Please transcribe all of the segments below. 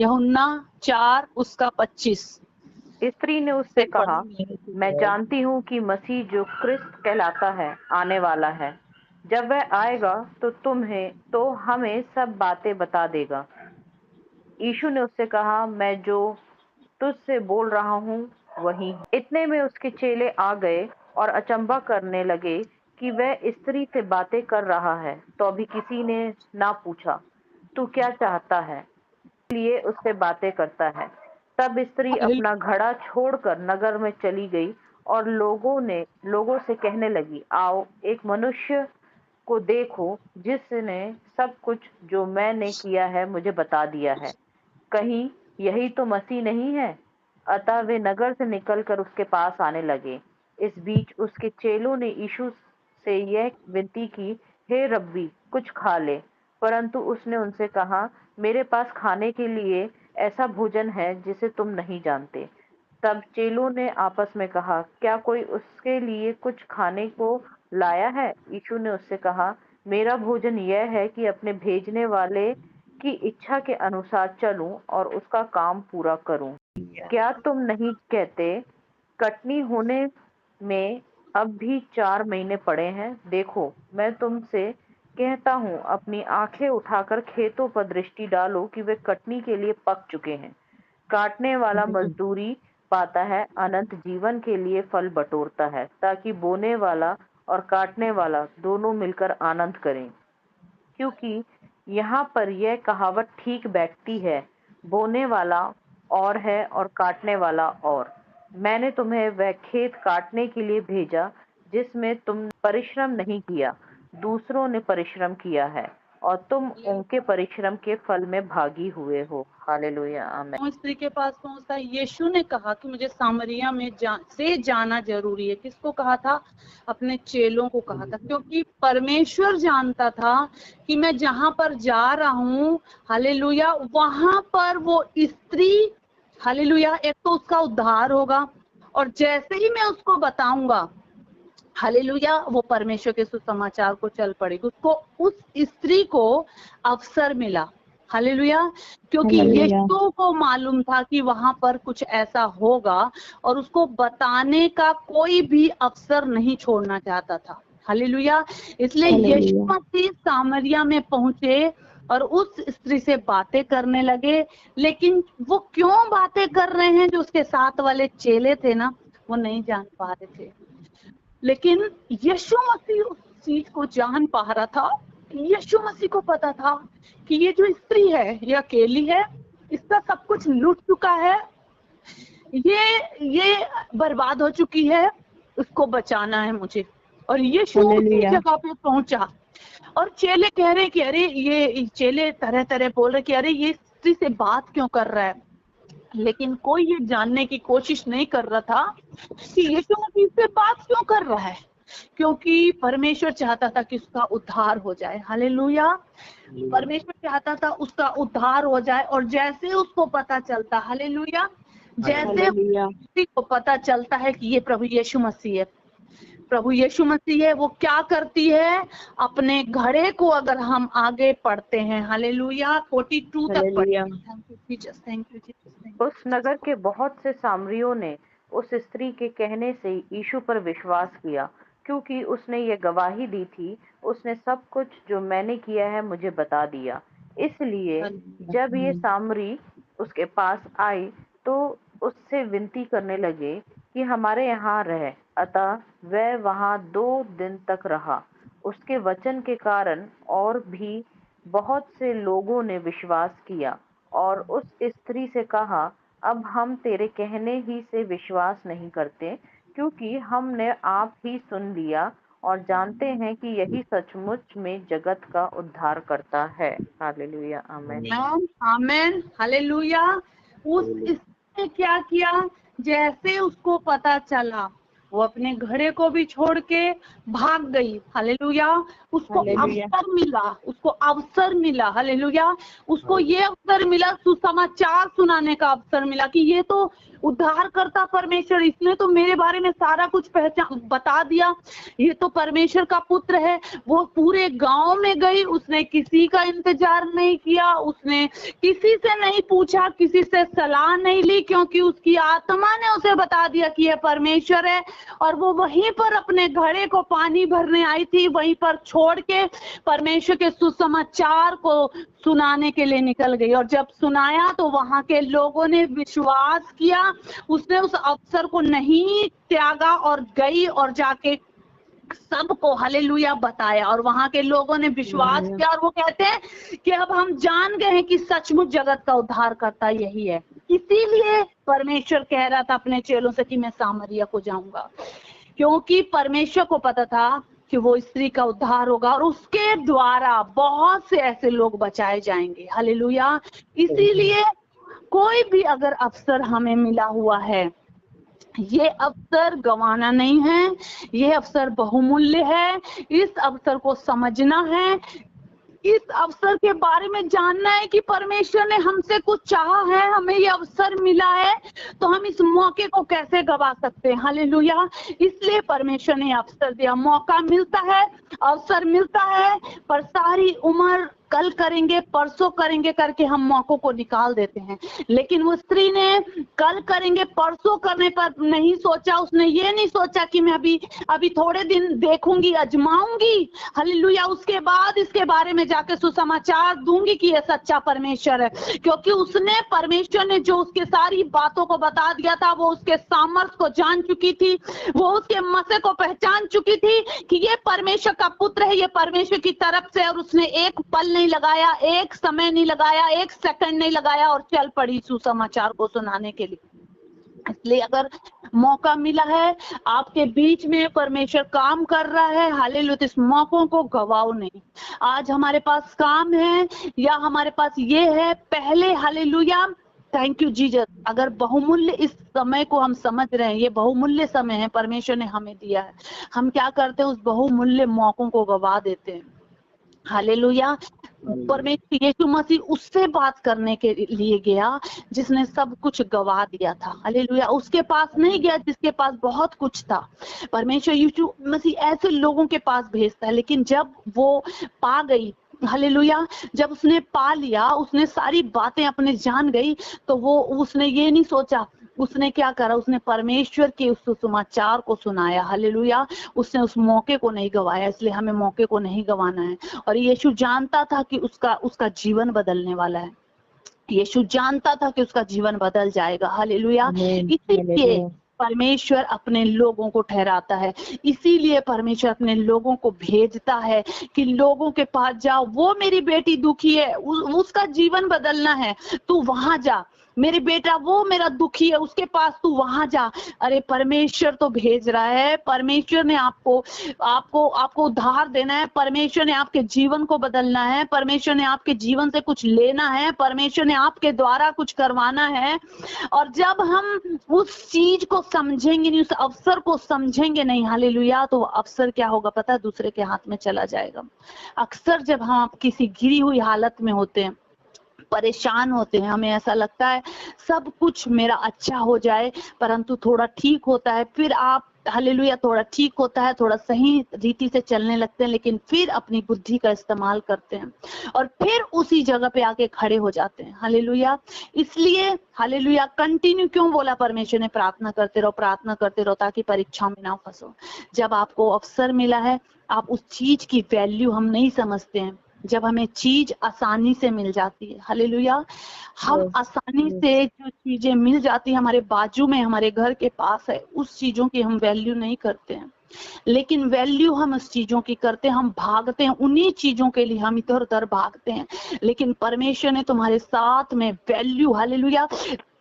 यूहन्ना 4 उसका 25। स्त्री ने उससे कहा, मैं जानती हूँ कि मसीह जो क्रिस्त कहलाता है आने वाला है। जब वह आएगा तो हमें सब बातें बता देगा। यीशु ने उससे कहा, मैं जो तुझसे बोल रहा हूँ वही। इतने में उसके चेले आ गए और अचंभा करने लगे कि वह स्त्री से बातें कर रहा है। तो अभी किसी ने ना पूछा, तू क्या चाहता है, लिए उससे बातें करता है। तब स्त्री अपना घड़ा छोड़कर नगर में चली गई और लोगों से कहने लगी, आओ एक मनुष्य को देखो जिसने सब कुछ जो मैंने किया है मुझे बता दिया है। कहीं यही तो मसीह नहीं है? अतः वे नगर से निकलकर उसके पास आने लगे। इस बीच उसके चेलों ने यीशु से यह विनती की, हे रब्बी, कुछ खा ले। परंतु उसने उनसे कहा, मेरे पास खाने के लिए ऐसा भोजन है जिसे तुम नहीं जानते। तब चेलों ने आपस में कहा, क्या कोई उसके लिए कुछ खाने को लाया है? यीशु ने उससे कहा, मेरा भोजन यह है कि अपने भेजने वाले की इच्छा के अनुसार चलूं और उसका काम पूरा करूं। क्या तुम नहीं कहते, कटनी होने में अब भी 4 महीने पड़े हैं? देखो, मैं तुमसे कहता हूँ, अपनी आंखें उठाकर खेतों पर दृष्टि डालो कि वे कटनी के लिए पक चुके हैं। काटने वाला मजदूरी पाता है, अनंत जीवन के लिए फल बटोरता है, ताकि बोने वाला और काटने वाला दोनों मिलकर आनंद करें। क्योंकि यहाँ पर यह कहावत ठीक बैठती है, बोने वाला और है और काटने वाला और। मैंने तुम्हें वह खेत काटने के लिए भेजा जिसमें तुम परिश्रम नहीं किया, दूसरों ने परिश्रम किया है, और तुम उनके परिश्रम के फल में भागी हुए हो। हालेलुया, आमीन। स्त्री के पास पहुंचता है। यीशु ने कहा कि मुझे सामरिया में से जाना जरूरी है। किसको कहा था? अपने चेलों को कहा था, क्योंकि परमेश्वर जानता था कि मैं जहां पर जा रहा हूँ, हालेलुया, वहां पर वो स्त्री, हालेलुया, एक तो उसका उद्धार होगा, और जैसे ही मैं उसको बताऊंगा, हालेलुया, वो परमेश्वर के सुसमाचार को चल पड़ेगी। उसको, उस स्त्री को अवसर मिला, हालेलुया, क्योंकि यीशु को मालूम था कि वहां पर कुछ ऐसा होगा और उसको बताने का कोई भी अवसर नहीं छोड़ना चाहता था। हालेलुया। इसलिए यीशु मसीह सामरिया में पहुंचे और उस स्त्री से बातें करने लगे। लेकिन वो क्यों बातें कर रहे हैं, जो उसके साथ वाले चेले थे ना, वो नहीं जान पा रहे थे। लेकिन यीशु मसीह उस चीज को जान पा रहा था। यीशु मसीह को पता था कि ये जो स्त्री है, ये अकेली है, इसका सब कुछ लूट चुका है, ये बर्बाद हो चुकी है, उसको बचाना है मुझे। और यीशु उसी जगह पे पहुंचा और चेले कह रहे कि अरे, ये चेले तरह तरह बोल रहे कि अरे, ये स्त्री से बात क्यों कर रहा है। लेकिन कोई ये जानने की कोशिश नहीं कर रहा था कि यीशु मसीह से बात क्यों कर रहा है, क्योंकि परमेश्वर चाहता था कि उसका उद्धार हो जाए। हालेलुया। परमेश्वर चाहता था उसका उद्धार हो जाए। और जैसे उसको पता चलता, हालेलुया, जैसे किसी को पता चलता है कि ये प्रभु यीशु मसीह है, प्रभु यीशु मसीह है, वो क्या करती है, अपने घड़े को अगर हम आगे पढ़ते हैं, हालेलुया, 42 तक पढ़ते हैं। उस नगर के बहुत से सामरियों ने उस स्त्री के कहने से यीशु पर विश्वास किया, क्योंकि उसने ये गवाही दी थी, उसने सब कुछ जो मैंने किया है मुझे बता दिया। इसलिए जब ये सामरी उसके पास आई तो उससे विनती करने लगे कि हमारे यहाँ रह। अतः वह वहाँ 2 दिन तक रहा। उसके वचन के कारण और भी बहुत से लोगों ने विश्वास किया और उस स्त्री से कहा, अब हम तेरे कहने ही से विश्वास नहीं करते, क्योंकि हमने आप ही सुन लिया और जानते हैं कि यही सचमुच में जगत का उद्धार करता है। हालेलुया, आमीन, आमीन, हालेलुया। उस स्त्री ने क्या किया, जैसे उसको पता चला, वो अपने घड़े को भी छोड़ के भाग गई। हालेलुया। उसको हालेलुया। अवसर मिला। हालेलुया। उसको ये अवसर मिला, सुसमाचार सुनाने का अवसर मिला कि ये तो उद्धारकर्ता परमेश्वर, इसने तो मेरे बारे में सारा कुछ बता दिया, ये तो परमेश्वर का पुत्र है। वो पूरे गांव में गई, उसने किसी का इंतजार नहीं किया, उसने किसी से नहीं पूछा, किसी से सलाह नहीं ली, क्योंकि उसकी आत्मा ने उसे बता दिया कि यह परमेश्वर है। और वो वहीं पर अपने घड़े को पानी भरने आई थी, वहीं पर छोड़ के परमेश्वर के सुसमाचार को सुनाने के लिए निकल गई। और जब सुनाया तो वहां के लोगों ने विश्वास किया। उसने उस अवसर को नहीं त्यागा और गई और जाके सबको हालेलुया बताया, और वहां के लोगों ने विश्वास किया। और वो कहते हैं कि अब हम जान गए हैं कि सचमुच जगत का उद्धार करता यही है। इसीलिए परमेश्वर कह रहा था अपने चेलों से कि मैं सामरिया को जाऊंगा, क्योंकि परमेश्वर को पता था कि वो स्त्री का उद्धार होगा और उसके द्वारा बहुत से ऐसे लोग बचाए जाएंगे। हालेलुया। इसीलिए कोई भी अगर अवसर हमें मिला हुआ है, ये अवसर गंवाना नहीं है, ये अवसर बहुमूल्य है। इस अवसर को समझना है, इस अवसर के बारे में जानना है कि परमेश्वर ने हमसे कुछ चाहा है, हमें ये अवसर मिला है, तो हम इस मौके को कैसे गवा सकते हैं। हालेलुया। इसलिए परमेश्वर ने अवसर दिया। मौका मिलता है, अवसर मिलता है, पर सारी उम्र कल करेंगे, परसों करेंगे करके हम मौकों को निकाल देते हैं। लेकिन वो स्त्री ने कल करेंगे, परसों करने पर नहीं सोचा। उसने ये नहीं सोचा कि मैं अभी थोड़े दिन देखूंगी, आजमाऊंगी। हालेलुया। उसके बाद इसके बारे में जाके सुसमाचार दूंगी कि ये सच्चा परमेश्वर है, क्योंकि उसने, परमेश्वर ने जो उसके सारी बातों को बता दिया था, वो उसके सामर्थ्य को जान चुकी थी, वो उसके मसे को पहचान चुकी थी कि ये परमेश्वर का पुत्र है, ये परमेश्वर की तरफ से। और उसने एक पल नहीं लगाया, एक समय नहीं लगाया, एक सेकंड नहीं लगाया और चल पड़ी सुसमाचार को सुनाने के लिए। इसलिए अगर मौका मिला है, आपके बीच में परमेश्वर काम कर रहा है, हालेलुया, इस मौकों को गवाओ नहीं। आज हमारे पास काम है या हमारे पास ये है, पहले हालेलुया, थैंक यू जीसस, अगर बहुमूल्य इस समय को हम समझ रहे हैं, ये बहुमूल्य समय है, परमेश्वर ने हमें दिया है, हम क्या करते हैं, उस बहुमूल्य मौकों को गवा देते हैं। हालेलुया। परमेश्वर यीशु मसीह उससे बात करने के लिए गया जिसने सब कुछ गवा दिया था। हालेलुया। उसके पास नहीं गया जिसके पास बहुत कुछ था। परमेश्वर यीशु मसीह ऐसे लोगों के पास भेजता है, लेकिन जब वो पा गई, हालेलुया, जब उसने पा लिया, उसने सारी बातें अपने जान गई, तो वो उसने ये नहीं सोचा, उसने क्या करा, उसने परमेश्वर के उस सुसमाचार को सुनाया। हालेलुया। उसने उस मौके को नहीं गवाया। इसलिए हमें मौके को नहीं गवाना है। और यीशु जानता था कि उसका जीवन बदलने वाला है। यीशु जानता था कि उसका जीवन बदल जाएगा। हालेलुया। इसीलिए परमेश्वर अपने लोगों को ठहराता है, इसीलिए परमेश्वर अपने लोगों को भेजता है कि लोगों के पास जाओ, वो मेरी बेटी दुखी है, उसका जीवन बदलना है, तू वहां जा। मेरे बेटा वो मेरा दुखी है, उसके पास तू वहां जा। अरे परमेश्वर तो भेज रहा है, परमेश्वर ने आपको उद्धार देना है, परमेश्वर ने आपके जीवन को बदलना है, परमेश्वर ने आपके जीवन से कुछ लेना है, परमेश्वर ने आपके द्वारा कुछ करवाना है। और जब हम उस चीज को समझेंगे नहीं, उस अवसर को समझेंगे नहीं, हालेलुया, तो अवसर क्या होगा पता है, दूसरे के हाथ में चला जाएगा। अक्सर जब हम किसी गिरी हुई हालत में होते हैं, परेशान होते हैं, हमें ऐसा लगता है सब कुछ मेरा अच्छा हो जाए, परंतु थोड़ा ठीक होता है, फिर आप हालेलुया, थोड़ा ठीक होता है, थोड़ा सही रीति से चलने लगते हैं, लेकिन फिर अपनी बुद्धि का इस्तेमाल करते हैं और फिर उसी जगह पे आके खड़े हो जाते हैं। हालेलुया। इसलिए हालेलुया, कंटिन्यू क्यों बोला परमेश्वर ने, प्रार्थना करते रहो, प्रार्थना करते रहो, ताकि परीक्षा में ना फंसो। जब आपको अवसर मिला है, आप उस चीज की वैल्यू हम नहीं समझते हैं। जब हमें चीज आसानी से मिल जाती है, हालेलुया, हम आसानी से जो चीजें मिल जाती है, हमारे बाजू में, हमारे घर के पास है, उस चीजों की हम वैल्यू नहीं करते हैं। लेकिन वैल्यू हम उस चीजों की करते हैं, हम भागते हैं उन्हीं चीजों के लिए, हम इधर उधर भागते हैं। लेकिन परमेश्वर ने तुम्हारे साथ में वैल्यू, हालेलुया,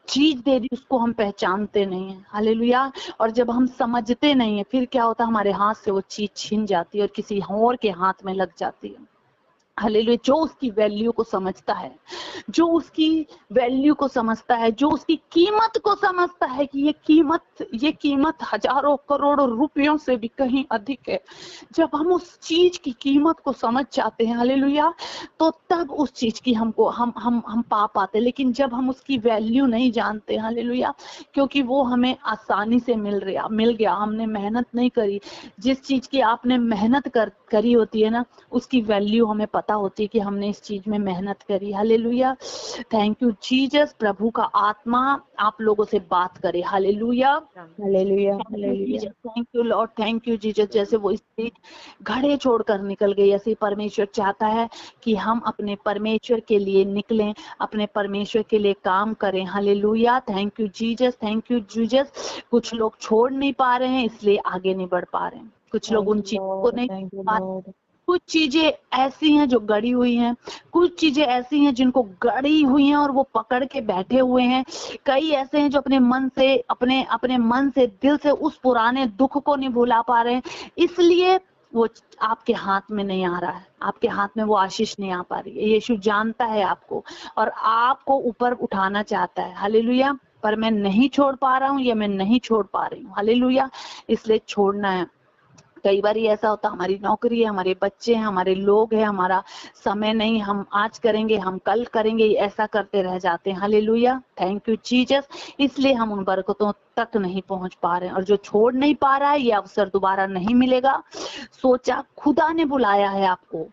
चीज दे दी, उसको हम पहचानते नहीं है। हालेलुया। और जब हम समझते नहीं है, फिर क्या होता है, हमारे हाथ से वो चीज छीन जाती है और किसी और के हाथ में लग जाती है। हालेलुया, जो उसकी वैल्यू को समझता है, जो उसकी वैल्यू को समझता है, जो उसकी कीमत को समझता है कि ये कीमत हजारों करोड़ों रुपयों से भी कहीं अधिक है। जब हम उस चीज की कीमत को समझ जाते हैं, हालेलुया, तो तब उस चीज की हमको हम पा पाते हैं। लेकिन जब हम उसकी वैल्यू नहीं जानते, हालेलुया, क्योंकि वो हमें आसानी से मिल गया, हमने मेहनत नहीं करी। जिस चीज की आपने मेहनत करी होती है ना, उसकी वैल्यू हमें पता होती है कि हमने इस चीज में मेहनत करी। Hallelujah, thank you Jesus. प्रभु का आत्मा आप लोगों से बात करे। Hallelujah, hallelujah, hallelujah. Thank you Lord, thank you Jesus. जैसे वो स्त्री घड़े छोड़कर निकल गई, ऐसे परमेश्वर चाहता है कि हम अपने परमेश्वर के लिए निकलें, अपने परमेश्वर के लिए काम करें। Hallelujah, thank you Jesus, thank you Jesus. कुछ लोग छोड़ नहीं पा रहे हैं, इसलिए आगे नहीं बढ़ पा रहे हैं। कुछ लोग उन चीजों को नहीं थैंक यू पा, लॉर्ड। कुछ चीजें ऐसी हैं जो गड़ी हुई हैं, कुछ चीजें ऐसी हैं जिनको गड़ी हुई हैं और वो पकड़ के बैठे हुए हैं। कई ऐसे हैं जो अपने मन से दिल से उस पुराने दुख को नहीं भुला पा रहे हैं, इसलिए वो आपके हाथ में नहीं आ रहा है, आपके हाथ में वो आशीष नहीं आ पा रही है। यीशु जानता है आपको और आपको ऊपर उठाना चाहता है। हालेलुया, पर मैं नहीं छोड़ पा रहा हूँ या मैं नहीं छोड़ पा रही हूँ। हालेलुया, इसलिए छोड़ना है। कई बार ऐसा होता, हमारी नौकरी है, हमारे बच्चे हैं, हमारे लोग हैं, हमारा समय नहीं, हम आज करेंगे, हम कल करेंगे, ऐसा करते रह जाते हैं। Hallelujah, thank you Jesus. इसलिए हम उन बरकतों तक नहीं पहुंच पा रहे हैं। और जो छोड़ नहीं पा रहा है, ये अवसर दोबारा नहीं मिलेगा। सोचा, खुदा ने बुलाया है आपको,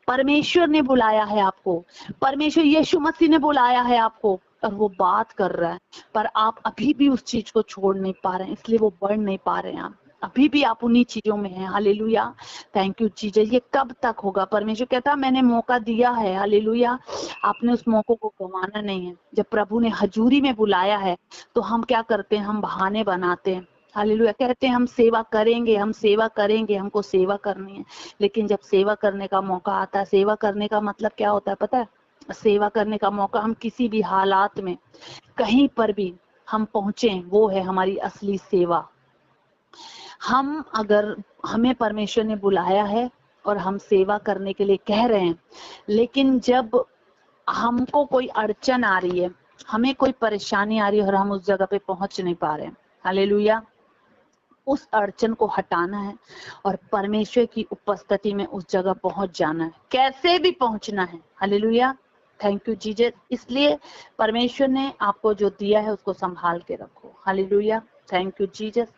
परमेश्वर ने बुलाया है आपको, परमेश्वर यीशु मसीह ने बुलाया है आपको, और वो बात कर रहा है, पर आप अभी भी उस चीज को छोड़ नहीं पा रहे हैं, इसलिए वो बढ़ नहीं पा रहे हैं। आप अभी भी आप उन्हीं चीजों में हैं। Hallelujah, thank you Jesus. ये कब तक होगा? परमेश्वर कहता, मैंने मौका दिया है। हालेलुया, आपने उस मौके को गंवाना नहीं है। जब प्रभु ने हजूरी में बुलाया है, तो हम क्या करते हैं? हम बहाने बनाते हैं। हालेलुया, कहते हैं हम सेवा करेंगे, हम सेवा करेंगे, हमको सेवा करनी है। लेकिन जब सेवा करने का मौका आता है, सेवा करने का मतलब क्या होता है पता है? सेवा करने का मौका, हम किसी भी हालात में कहीं पर भी हम पहुंचे, वो है हमारी असली सेवा। हम अगर हमें परमेश्वर ने बुलाया है और हम सेवा करने के लिए कह रहे हैं, लेकिन जब हमको कोई अड़चन आ रही है, हमें कोई परेशानी आ रही है और हम उस जगह पे पहुंच नहीं पा रहे हैं, हालेलुया, उस अड़चन को हटाना है और परमेश्वर की उपस्थिति में उस जगह पहुंच जाना है। कैसे भी पहुंचना है। Hallelujah, thank you Jesus. इसलिए परमेश्वर ने आपको जो दिया है उसको संभाल के रखो। Hallelujah, thank you Jesus,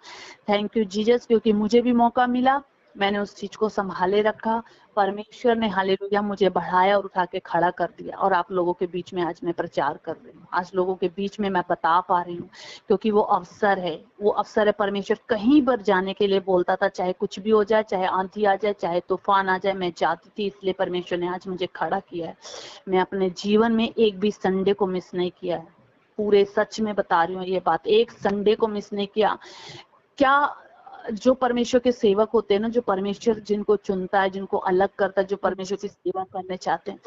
thank you Jesus. क्योंकि मुझे भी मौका मिला, मैंने उस चीज को संभाले रखा। परमेश्वर ने हालेलुया मुझे बढ़ाया और उठा के खड़ा कर दिया, और आप लोगों के बीच में आज मैं प्रचार कर रही हूँ, आज लोगों के बीच में मैं बता पा रही हूँ, क्योंकि वो अवसर है, वो अवसर है। परमेश्वर कहीं पर जाने के लिए बोलता था, चाहे कुछ भी हो जाए, चाहे आंधी आ जाए, चाहे तूफान आ जाए, मैं जाती थी। इसलिए परमेश्वर ने आज मुझे खड़ा किया है। मैं अपने जीवन में एक भी संडे को मिस नहीं किया है, पूरे सच में बता रही हूँ ये बात, एक संडे को मिस नहीं किया। क्या जो परमेश्वर के सेवक होते हैं ना, जो परमेश्वर जिनको चुनता है, जिनको अलग करता है, जो परमेश्वर की सेवा करने चाहते हैं,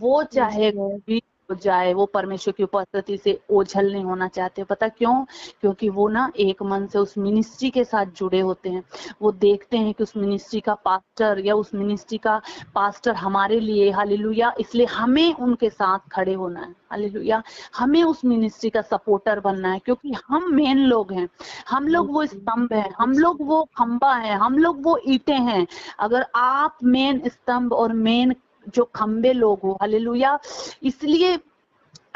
वो चाहे भी हो जाए, वो परमेश्वर की उपस्थिति से ओझल नहीं होना चाहते। पता क्यों? क्योंकि वो ना एक मन से उस मिनिस्ट्री के साथ जुड़े होते हैं। वो देखते हैं कि उस मिनिस्ट्री का पास्टर या उस मिनिस्ट्री का पास्टर हमारे लिए, हालेलुया, इसलिए हमें उनके साथ खड़े होना है। हालेलुया, हमें उस मिनिस्ट्री का सपोर्टर बनना है, क्योंकि हम मेन लोग हैं, हम लोग वो स्तंभ हैं, हम लोग वो खंबा हैं, हम लोग वो ईंटें हैं। अगर आप मेन स्तंभ और मेन जो खंबे लोग हो, हालेलुया, इसलिए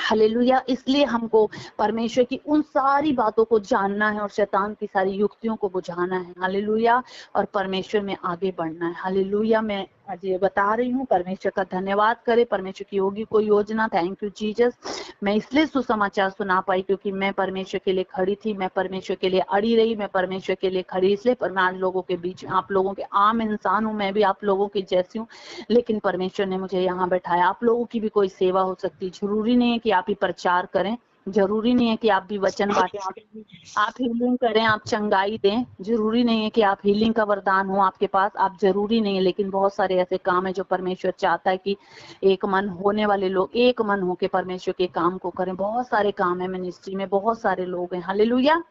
हालेलुया, इसलिए हमको परमेश्वर की उन सारी बातों को जानना है और शैतान की सारी युक्तियों को बुझाना है। हालेलुया, और परमेश्वर में आगे बढ़ना है। हालेलुया, मैं आज ये बता रही हूँ। परमेश्वर का धन्यवाद करे, परमेश्वर की होगी कोई योजना। Thank you Jesus. मैं इसलिए सुसमाचार सुना पाई क्योंकि मैं परमेश्वर के लिए खड़ी थी, मैं परमेश्वर के लिए अड़ी रही, मैं परमेश्वर के लिए खड़ी इसलिए। पर मैं आज लोगों के बीच, आप लोगों के आम इंसान हूँ, मैं भी आप लोगों की जैसी हूँ, लेकिन परमेश्वर ने मुझे यहाँ बैठाया। आप लोगों की भी कोई सेवा हो सकती, जरूरी नहीं है कि आप ही प्रचार करें, जरूरी नहीं है कि आप भी वचन बांटें, आप हीलिंग करें, आप चंगाई दें, जरूरी नहीं है कि आप हीलिंग का वरदान हो आपके पास, आप जरूरी नहीं है। लेकिन बहुत सारे ऐसे काम है जो परमेश्वर चाहता है कि एक मन होने वाले लोग एक मन होके परमेश्वर के काम को करें। बहुत सारे काम है मिनिस्ट्री में, बहुत सारे लोग हैं। हालेलुया,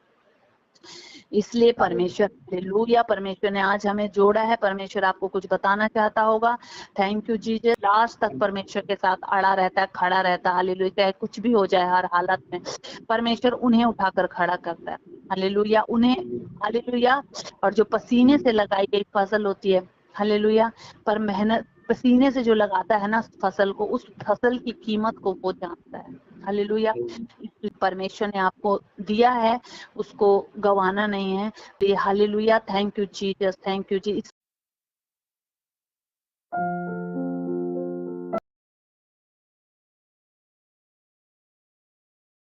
इसलिए परमेश्वर, हालेलुया, परमेश्वर ने आज हमें जोड़ा है। परमेश्वर आपको कुछ बताना चाहता होगा। Thank you Jesus. लास्ट तक परमेश्वर के साथ अड़ा रहता है, खड़ा रहता है। हालेलुया, चाहे कुछ भी हो जाए, हर हालत में परमेश्वर उन्हें उठाकर खड़ा करता है। हालेलुया, उन्हें, हालेलुया। और जो पसीने से लगाई गई फसल होती है, हालेलुया, पर मेहनत पसीने से जो लगाता है ना फसल को, उस फसल की कीमत को वो जानता है। हालेलुया, परमेश्वर ने आपको दिया है, उसको गवाना नहीं है। Hallelujah, thank you Jesus, thank you ji.